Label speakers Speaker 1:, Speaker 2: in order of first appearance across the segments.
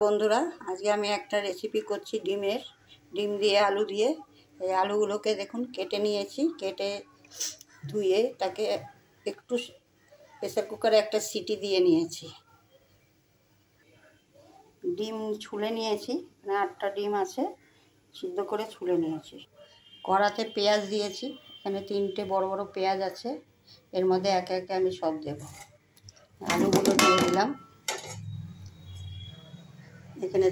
Speaker 1: বন্ধুরা, আজকে আমি একটা রেসিপি করছি ডিম দিয়ে আলু দিয়ে। এই আলুগুলোকে দেখুন কেটে নিয়েছি, কেটে ধুয়ে তাকে একটু প্রেসার কুকারে একটা সিটি দিয়ে নিয়েছি। ডিম ছুলে নিয়েছি, মানে 8টা ডিম আছে, সিদ্ধ করে ছুলে নিয়েছি। কড়াতে পেঁয়াজ দিয়েছি, এখানে 3টে বড় বড় পেঁয়াজ আছে, এর মধ্যে একে একে আমি সব দেব। আলুগুলো দিয়ে দিলাম, এখানে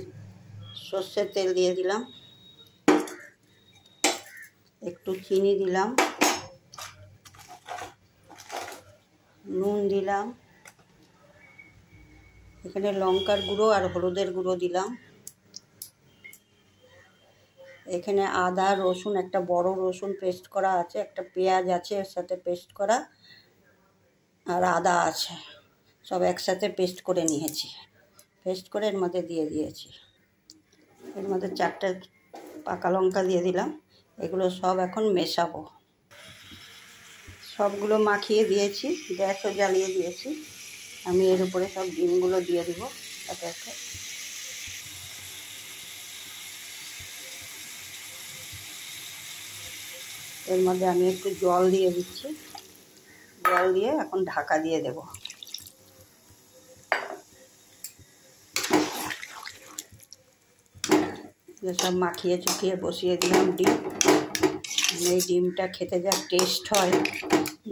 Speaker 1: সর্ষের তেল দিয়ে দিলাম, একটু চিনি দিলাম, নুন দিলাম, এখানে লঙ্কার গুঁড়ো আর হলুদের গুঁড়ো দিলাম। এখানে আদা রসুন, একটা বড় রসুন পেস্ট করা আছে, একটা পেঁয়াজ আছে এর সাথে পেস্ট করা, আর আদা আছে, সব একসাথে পেস্ট করে নিয়েছি। পেস্ট করে এর মধ্যে দিয়ে দিয়েছি। এর মধ্যে 4টে পাকা লঙ্কা দিয়ে দিলাম। এগুলো সব এখন মেশাবো। সবগুলো মাখিয়ে দিয়েছি, গ্যাসও জ্বালিয়ে দিয়েছি। আমি এর উপরে সব ডিমগুলো দিয়ে দিব একে একে। এর মধ্যে আমি একটু জল দিয়ে দিচ্ছি, জল দিয়ে এখন ঢাকা দিয়ে দেব। সব মাখিয়ে চুকিয়ে বসিয়ে দিলাম ডিম। এই ডিমটা খেতে যা টেস্ট হয়,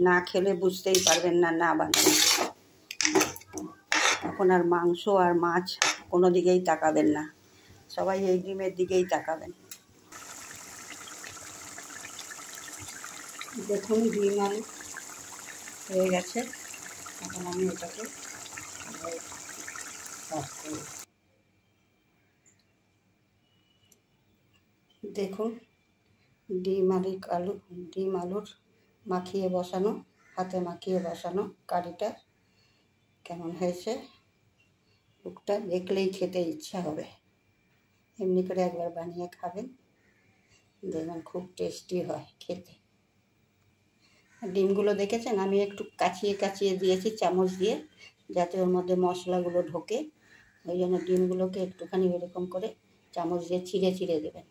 Speaker 1: না খেলে বুঝতেই পারবেন না, না বানালে। এখন আর মাংস আর মাছ কোনো দিকেই তাকাবেন না, সবাই এই ডিমের দিকেই তাকাবেন। দেখুন ডিম আলু হয়ে গেছে, এখন আমি এটাকে দেখুন ডিম আলুর মাখিয়ে বসানো, হাতে মাখিয়ে বসানো কারিটা কেমন হয়েছে। লুকটা দেখলেই খেতে ইচ্ছা হবে। এমনি করে একবার বানিয়ে খাবেন, দেখবেন খুব টেস্টি হয় খেতে। ডিমগুলো দেখেছেন, আমি একটু কাচিয়ে কাচিয়ে দিয়েছি চামচ দিয়ে, যাতে ওর মধ্যে মশলাগুলো ঢোকে। ওই জন্য ডিমগুলোকে একটুখানি এরকম করে চামচ দিয়ে চিড়ে চিড়ে দেবেন।